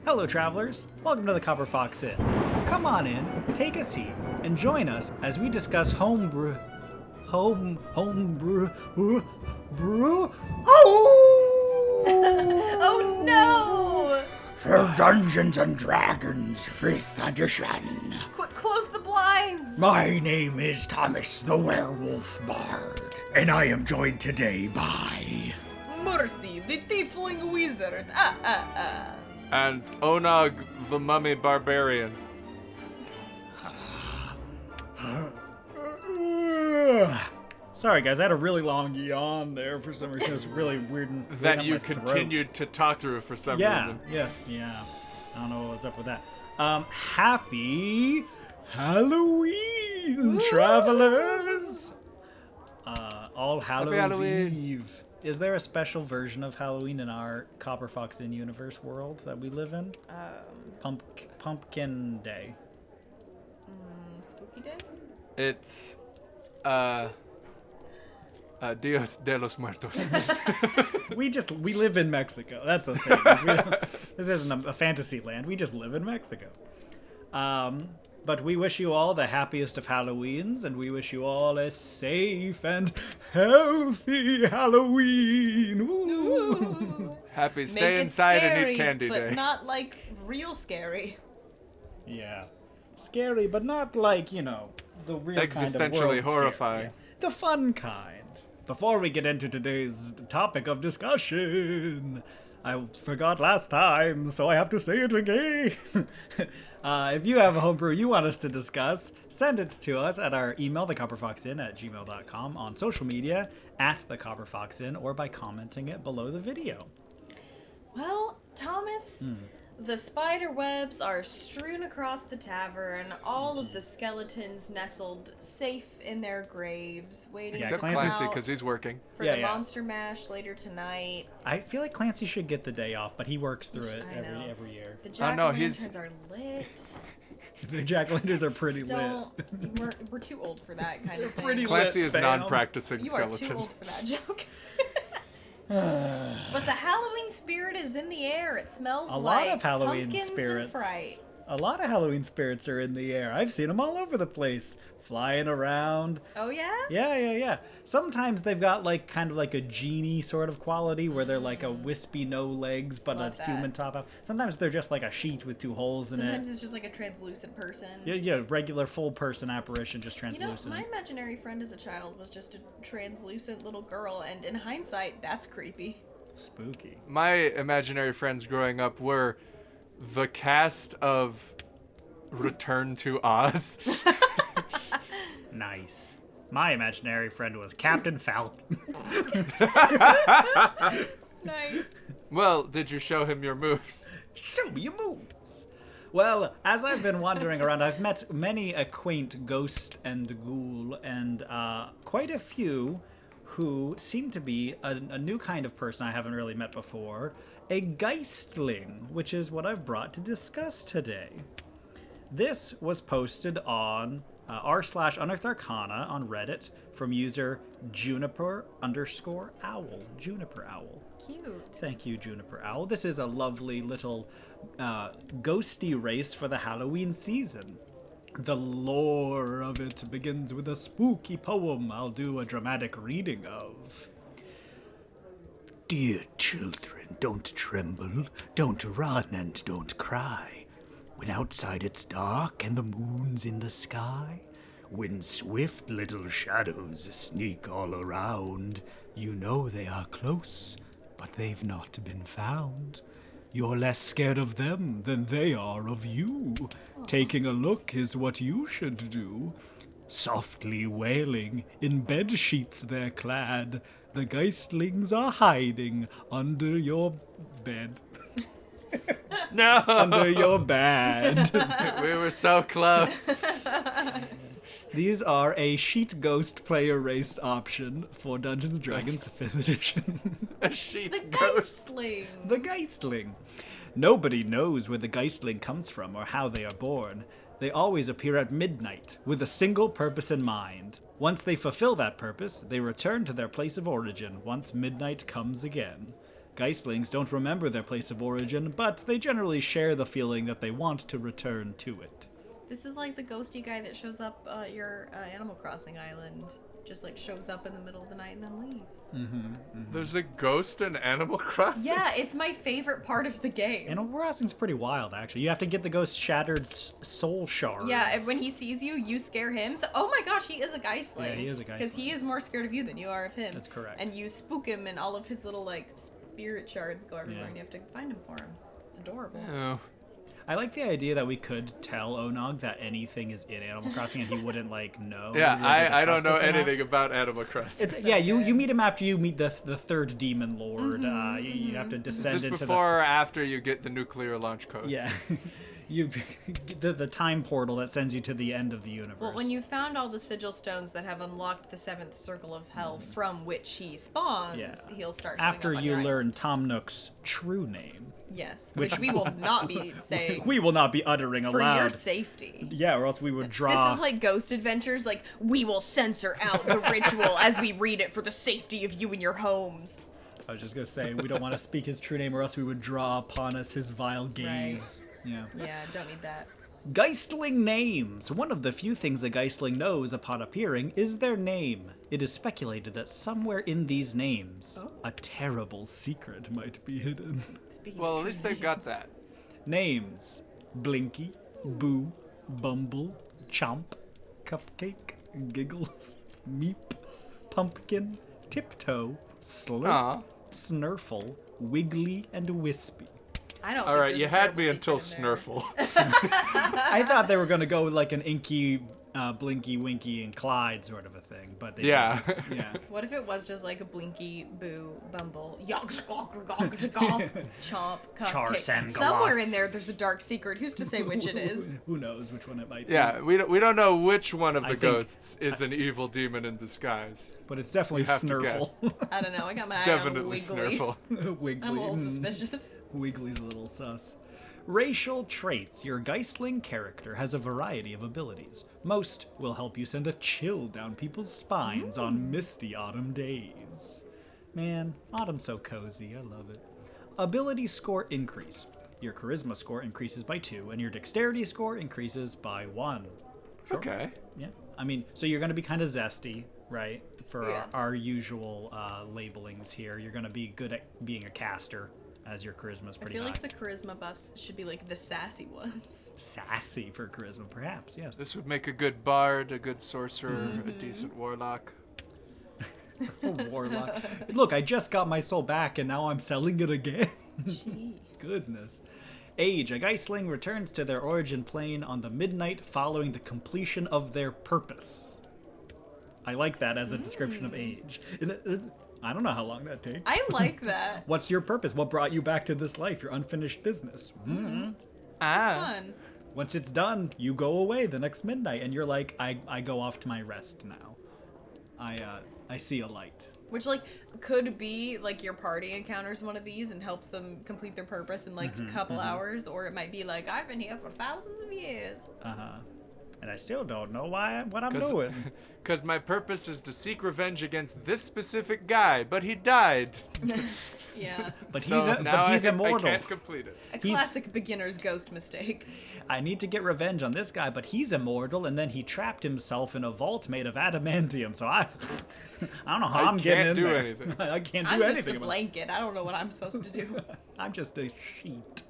Hello, travelers. Welcome to the Copper Fox Inn. Come on in, take a seat, and join us as we discuss homebrew. Oh no! For Dungeons and Dragons 5th edition. Close the blinds! My name is Thomas the Werewolf Bard, and I am joined today by... Mercy, the tiefling wizard. And Onag, the mummy barbarian. Sorry, guys, I had a really long yawn there for some reason. It was really weird. And That you continued to talk through for some reason. Yeah. I don't know what was up with that. Happy Halloween, travelers! All Hallows Halloween. Eve. Is there a special version of Halloween in our Copper Fox Inn universe world that we live in? Pumpkin Day. Spooky Day? It's, Dios de los Muertos. We live in Mexico. That's the thing. This isn't a fantasy land. We just live in Mexico. But we wish you all the happiest of Halloweens, and we wish you all a safe and healthy Halloween. Ooh. Happy Make stay it inside scary, and eat candy but day. not like real scary. Yeah. Scary, but not like, the real Existentially kind of world horrifying. Scary. The fun kind. Before we get into today's topic of discussion, I forgot last time, so I have to say it again. If you have a homebrew you want us to discuss, send it to us at our email, thecopperfoxinn@gmail.com, on social media, @thecopperfoxinn, or by commenting it below the video. Well, Thomas, the spider webs are strewn across the tavern, all of the skeletons nestled safe in their graves, waiting Yeah, Except to come Clancy, out because he's working. for Yeah, the yeah. monster mash later tonight. I feel like Clancy should get the day off, but he works through it I know. every year. The no, jack-o'-lanterns are lit. The jack-o'-lanterns are pretty Don't. We're too old for that kind of thing. pretty Clancy lit, is fam. non-practicing You are skeleton. too old for that joke. But the Halloween spirit is in the air. It smells A like lot of Halloween pumpkins spirits. and fright. A lot of Halloween spirits are in the air. I've seen them all over the place, flying around. Oh yeah? Yeah. Sometimes they've got kind of like a genie sort of quality where they're like a wispy no legs but Love a that. human top half. Sometimes they're just like a sheet with two holes in Sometimes it. it's just like a translucent person. Yeah, regular full person apparition, just You know, translucent. my imaginary friend as a child was just a translucent little girl, and in hindsight, that's creepy. Spooky. My imaginary friends growing up were the cast of Return to Oz. Nice. My imaginary friend was Captain Falcon. Nice. Well, did you show him your moves? Show me your moves. Well, as I've been wandering around, I've met many a quaint ghost and ghoul, and quite a few who seem to be a new kind of person I haven't really met before, a Geistling, which is what I've brought to discuss today. This was posted on r/Unearthed Arcana on Reddit from user Juniper_owl. Juniper Owl. Cute. Thank you, Juniper Owl. This is a lovely little ghosty race for the Halloween season. The lore of it begins with a spooky poem I'll do a dramatic reading of. Dear children, don't tremble, don't run, and don't cry. When outside it's dark and the moon's in the sky, when swift little shadows sneak all around, you know they are close, but they've not been found. You're less scared of them than they are of you. Taking a look is what you should do. Softly wailing, in bed sheets they're clad, the Geistlings are hiding under your bed. No! Under your bed. We were so close. These are a sheet ghost player-raced option for Dungeons & Dragons 5th edition. A sheet The ghost. Geistling. The Geistling. Nobody knows where the Geistling comes from or how they are born. They always appear at midnight, with a single purpose in mind. Once they fulfill that purpose, they return to their place of origin once midnight comes again. Geistlings don't remember their place of origin, but they generally share the feeling that they want to return to it. This is like the ghosty guy that shows up at your Animal Crossing island. Just like shows up in the middle of the night and then leaves. There's a ghost in Animal Crossing? Yeah, it's my favorite part of the game. Animal Crossing's pretty wild, actually. You have to get the ghost shattered soul shards. Yeah, and when he sees you, you scare him. So, oh my gosh, he is a Geistling. Yeah, he is a Geistling. Because he is more scared of you than you are of him. That's correct. And you spook him, and all of his little like spirit shards go everywhere, Yeah. and you have to find him for him. It's adorable. Oh. I like the idea that we could tell Onog that anything is in Animal Crossing and he wouldn't, like, know. Yeah, You're able to I don't trust know us or not. anything about Animal Crossing. It's yeah. You meet him after you meet the third demon lord. You have to Is descend this into before or after you get the nuclear launch codes? the yeah. You the time portal that sends you to the end of the universe. Well, when you found all the sigil stones that have unlocked the seventh circle of hell from which he spawns, Yeah. he'll start showing after up on you your learn Tom Nook's true name, yes, which we will not be saying we will not be uttering for aloud. your safety. Yeah, or else we would draw. This is like Ghost Adventures, like, we will censor out the ritual as we read it for the safety of you and your homes. I was just gonna say we don't want to speak his true name, or else we would draw upon us his vile gaze. Yeah. Yeah, don't need that. Geistling Names. One of the few things a Geistling knows upon appearing is their name. It is speculated that somewhere in these names, a terrible secret might be hidden. Speaking Well, of at true least they've got names. that. Names: Blinky, Boo, Bumble, Chomp, Cupcake, Giggles, Meep, Pumpkin, Tiptoe, Slurp, Aw. Snurfle, Wiggly, and Wispy. I don't All think right, there's you a had terrible me until secret in there. Snurfle. I thought they were going to go with like an Inky, Blinky, Winky, and Clyde sort of a thing, but they Yeah. didn't. Yeah. What if it was just like a Blinky, Boo, Bumble, Chomp, Char-Sam Cupcake? Somewhere Galoth. in there, there's a dark secret. Who's to say which it is? Who knows which one it might be? Yeah, we don't know which one of I the think- ghosts is an evil demon in disguise. But it's definitely You have to Snurfle. I don't know. I got my eye on Definitely Wiggly. Snurfle. Wiggly. I'm a little mm. suspicious. Wiggly's a little sus. Racial traits. Your Geistling character has a variety of abilities. Most will help you send a chill down people's spines on misty autumn days. Man, autumn's so cozy. I love it. Ability score increase. Your charisma score increases by 2, and your dexterity score increases by 1. Okay. Yeah. I mean, so you're going to be kind of zesty, right? For Yeah. our usual labelings here. You're going to be good at being a caster, as your charisma's I pretty feel high. like the charisma buffs should be like the sassy ones. Sassy for charisma, perhaps, yes. This would make a good bard, a good sorcerer, a decent warlock. Warlock. Look, I just got my soul back and now I'm selling it again. Jeez. Goodness. Age. A Geistling returns to their origin plane on the midnight following the completion of their purpose. I like that as a description of age. I don't know how long that takes. I like that. What's your purpose? What brought you back to this life? Your unfinished business. It's Ah. fun. Once it's done, you go away the next midnight and you're like, I go off to my rest now. I see a light. Which, like, could be, like, your party encounters one of these and helps them complete their purpose in, like, a couple hours. Or it might be like, I've been here for thousands of years. And I still don't know what I'm doing. Because my purpose is to seek revenge against this specific guy, but he died. Yeah. But So he's, now but he's I immortal. can't complete it. A classic beginner's ghost mistake. I need to get revenge on this guy, but he's immortal, and then he trapped himself in a vault made of adamantium. So I don't know how I'm getting in do there. anything. I can't do I'm just anything. a about it. blanket. I don't know what I'm supposed to do. I'm just a sheet.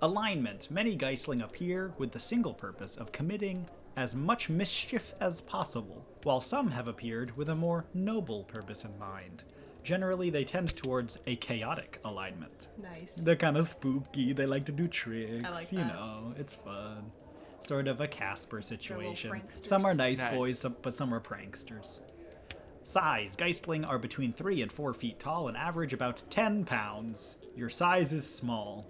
Alignment. Many Geistling appear with the single purpose of committing as much mischief as possible, while some have appeared with a more noble purpose in mind. Generally, they tend towards a chaotic alignment. Nice. They're kind of spooky. They like to do tricks. I like You that. know, it's fun. Sort of a Casper situation. pranksters. Some are nice Nice. boys, but some are pranksters. Size. Geistling are between 3 and 4 feet tall and average about 10 pounds. Your size is small.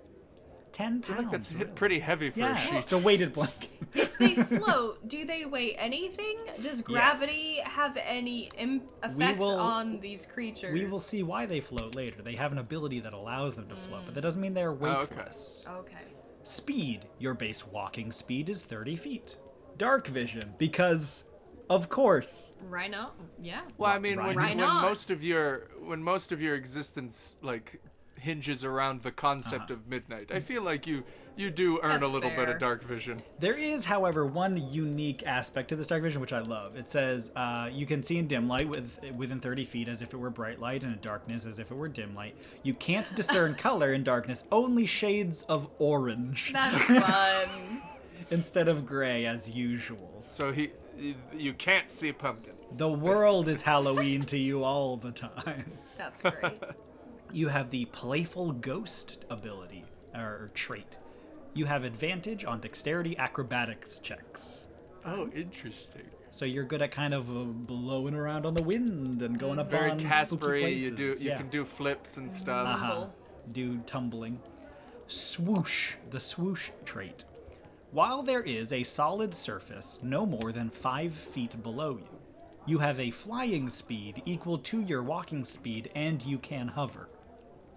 10 pounds. I think that's really? pretty heavy for Yeah, a sheet. it's a weighted blanket. If they float, do they weigh anything? Does gravity have any effect will- on these creatures? We will see why they float later. They have an ability that allows them to float, but that doesn't mean they're okay. weightless. Okay. Speed. Your base walking speed is 30 feet. Dark vision, because, of course. Rhino? Yeah. Well, I mean, when Right on. most of your existence like hinges around the concept of midnight. I feel like you do earn That's a little bit fair. of dark vision. There is, however, one unique aspect to this dark vision, which I love. It says you can see in dim light within 30 feet as if it were bright light, and in darkness as if it were dim light. You can't discern color in darkness, only shades of orange That's fun. instead of gray as usual. So you can't see pumpkins. The world is Halloween to you all the time. That's great. You have the Playful Ghost ability, or trait. You have advantage on dexterity acrobatics checks. Oh, interesting. So you're good at kind of blowing around on the wind and going up Very on spooky Caspery. places. You can do flips and stuff. Cool. Do tumbling. Swoosh, the swoosh trait. While there is a solid surface no more than 5 feet below you, you have a flying speed equal to your walking speed, and you can hover.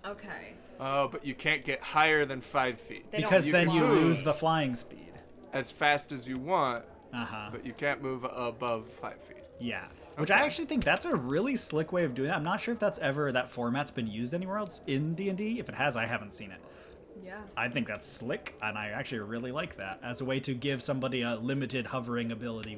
Okay. Oh, but you can't get higher than 5 feet. They don't Because then you fly. lose the flying speed. As fast as you want, Uh-huh. but you can't move above 5 feet. Yeah. Which I actually think that's a really slick way of doing it. I'm not sure if that format's been used anywhere else in D&D. If it has, I haven't seen it. Yeah. I think that's slick, and I actually really like that as a way to give somebody a limited hovering ability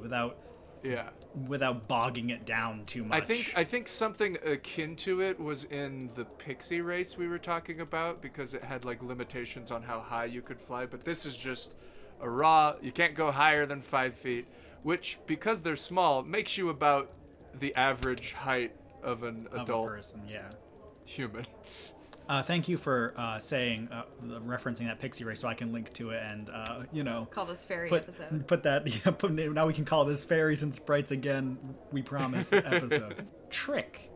Yeah. without bogging it down too much. I think something akin to it was in the pixie race we were talking about, because it had like limitations on how high you could fly, but this is just a raw, you can't go higher than 5 feet, which, because they're small, makes you about the average height of an of a adult person, yeah. human. Thank you for referencing that pixie race so I can link to it and, Call this fairy put episode. that, now we can call this Fairies and Sprites Again, we promise, episode. Trick.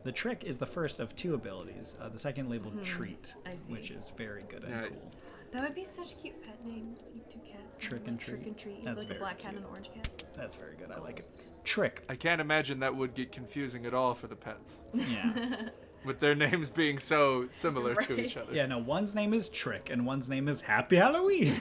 The trick is the first of 2 abilities. The second labeled treat, I see. which is very good and Nice. cool. That would be such cute pet names. You 2 cats. Trick and treat. Trick and treat. That's Like very a black cat cute. and an orange cat. That's very good. I like it. Goals. Trick. I can't imagine that would get confusing at all for the pets, Yeah. with their names being so similar to Right. each other. Yeah, no, one's name is Trick and one's name is Happy Halloween.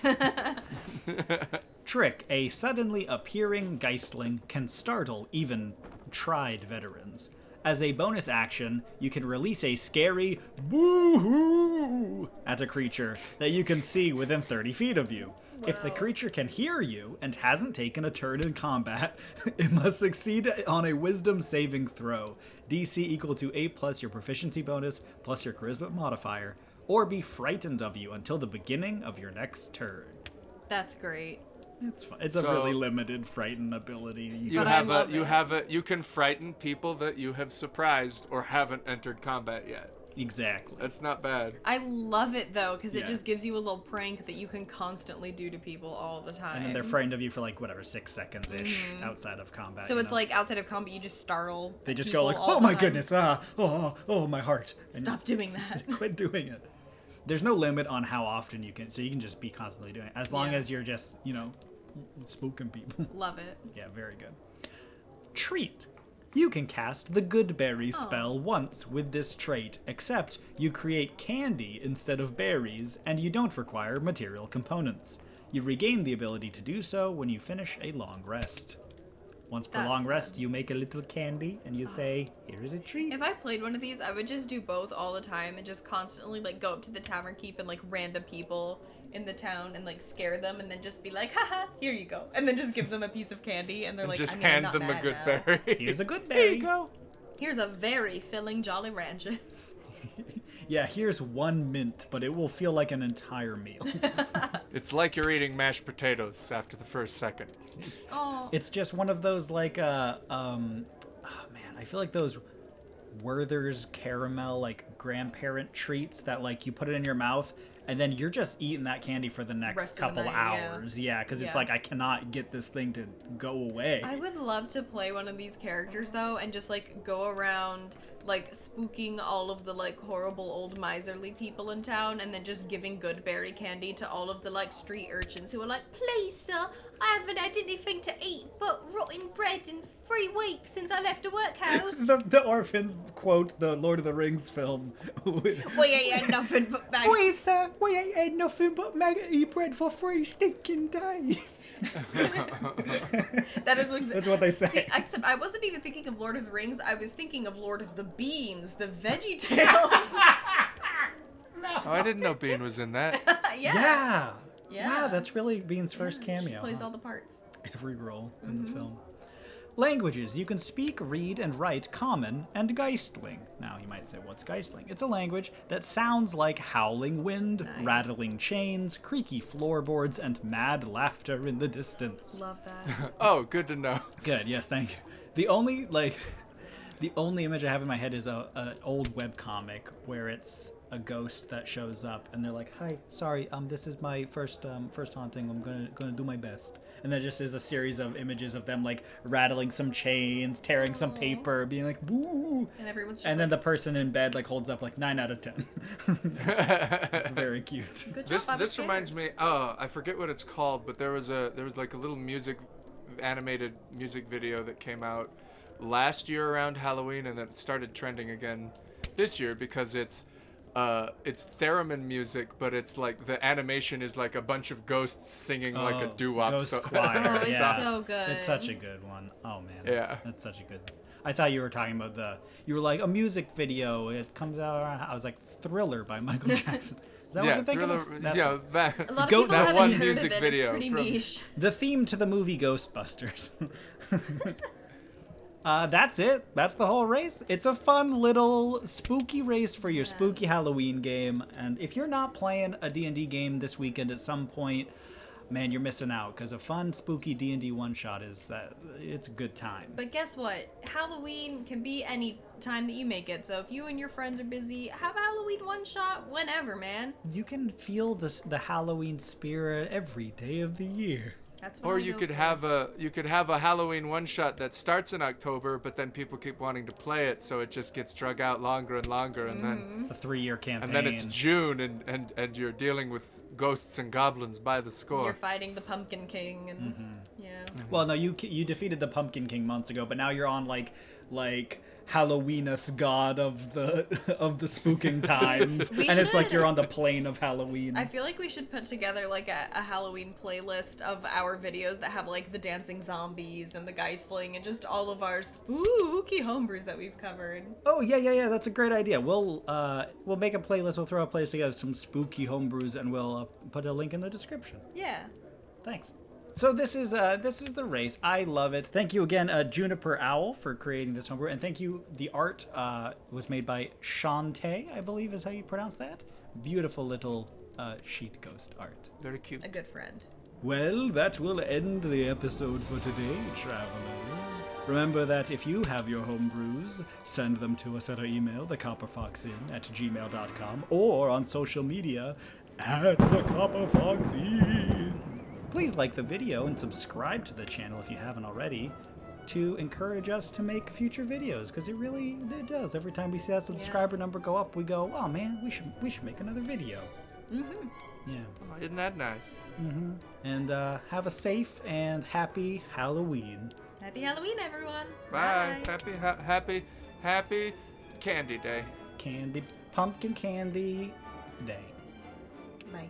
Trick, a suddenly appearing Geistling, can startle even tried veterans. As a bonus action, you can release a scary boo-hoo at a creature that you can see within 30 feet of you. If the Wow. creature can hear you and hasn't taken a turn in combat, it must succeed on a wisdom saving throw. DC equal to 8 plus your proficiency bonus plus your charisma modifier, or be frightened of you until the beginning of your next turn. That's great. It's fun. It's a So- really limited frighten ability. You But I have love you can frighten people that you have surprised or haven't entered combat yet. Exactly. That's not bad. I love it though, because Yeah. it just gives you a little prank that you can constantly do to people all the time. And then they're frightened of you for like whatever 6 seconds ish outside of combat. So you it's know? like outside of combat, you just startle. they just people go like, all "Oh the my time. goodness! Oh my heart!" And Stop doing that. quit doing it. There's no limit on how often you can, so you can just be constantly doing it as long Yeah. as you're just spooking people. Love it. Yeah, very good. Treat. You can cast the Goodberry spell once with this trait, except you create candy instead of berries, and you don't require material components. You regain the ability to do so when you finish a long rest. Once per That's long rest, fun. you make a little candy, and you say, "Here is a treat." If I played one of these, I would just do both all the time and just constantly like go up to the tavern keep and like random people in the town and like scare them and then just be like, haha, here you go. And then just give them a piece of candy and they're And like, just I mean, I'm hand not them a mad good now. berry. Here's a good berry. Here's a very filling Jolly Rancher. Yeah, here's 1 mint, but it will feel like an entire meal. It's like you're eating mashed potatoes after the first second. Oh, It's just one of those like I feel like those Werther's caramel like grandparent treats that like you put it in your mouth and then you're just eating that candy for the next Rest of the couple night, yeah. hours. Yeah, because it's Yeah. like I cannot get this thing to go away. I would love to play one of these characters though and just like go around like spooking all of the like horrible old miserly people in town and then just giving good berry candy to all of the like street urchins who are like, please sir, I haven't had anything to eat but rotten bread in 3 weeks since I left the workhouse. The orphans quote the Lord of the Rings film. We ain't had nothing but bag. We, sir, we ain't had nothing but maggoty bread for 3 stinking days. That is That's what they say. See, except I wasn't even thinking of Lord of the Rings. I was thinking of Lord of the Beans, the Veggie Tales. Oh, I didn't know Bean was in that. Yeah. Wow, that's really Bean's first She cameo. plays huh? all the parts. Every role in the film. Languages. You can speak, read, and write Common and Geistling. Now, you might say, what's Geistling? It's a language that sounds like howling wind, Nice. rattling chains, creaky floorboards, and mad laughter in the distance. Love that. Oh, good to know. Good, yes, thank you. The only image I have in my head is an old webcomic where it's a ghost that shows up and they're like, "Hi, sorry, this is my first haunting. I'm gonna do my best." And there just is a series of images of them like rattling some chains, tearing some paper, being like, "Boo!" And everyone's just And like, then the person in bed like holds up like 9 out of 10. It's very cute. good job, I was This scared. reminds me. Oh, I forget what it's called, but there was like a little animated music video that came out last year around Halloween, and then it started trending again this year because it's theremin music, but it's like the animation is like a bunch of ghosts singing like a doo-wop. Ghost choir. Oh, it's yeah. so good. It's such a good one. Oh man. Yeah. That's such a good. I thought you were talking about you were like a music video. It comes out around. I was like Thriller by Michael Jackson. Is that what Yeah, you're thinking Thriller. of? Yeah, A that. lot of Go- people that haven't one heard music of it. video It's pretty from- niche. The theme to the movie Ghostbusters. That's it. That's the whole race. It's a fun little spooky race for your spooky Halloween game. And if you're not playing a D&D game this weekend at some point, man, you're missing out. Because a fun, spooky D&D one-shot it's a good time. But guess what? Halloween can be any time that you make it. So if you and your friends are busy, have a Halloween one shot whenever, man. You can feel the Halloween spirit every day of the year. That's what Or I you go could for. have a Halloween one shot that starts in October, but then people keep wanting to play it, so it just gets drug out longer and longer, and then It's a 3-year campaign. and then it's June, and you're dealing with ghosts and goblins by the You're score. fighting the Pumpkin King, and yeah. Well, no, you defeated the Pumpkin King months ago, but now you're on like Halloweenus god of the spooking times, We and it's like should. you're on the plane of Halloween. I feel like we should put together like a Halloween playlist of our videos that have like the dancing zombies and the Geistling and just all of our spooky homebrews that we've covered. Oh yeah, that's a great idea. We'll make a playlist. We'll throw a playlist together, some spooky homebrews, and we'll put a link in the description. Yeah. Thanks. So this is the race. I love it. Thank you again, Juniper Owl, for creating this homebrew, and thank you. The art was made by Shantae, I believe is how you pronounce that. Beautiful little sheet ghost art. Very cute. A good friend. Well, that will end the episode for today, travelers. Remember that if you have your homebrews, send them to us at our email, thecopperfoxinn@gmail.com, or on social media @thecopperfoxinn. Please like the video and subscribe to the channel if you haven't already to encourage us to make future videos, because it does. Every time we see that subscriber number go up, we go, oh man, we should make another video. Mm-hmm. Yeah. Oh, isn't that nice? And have a safe and happy Halloween. Happy Halloween, everyone. Bye. Happy Candy Day. Pumpkin candy day. Bye.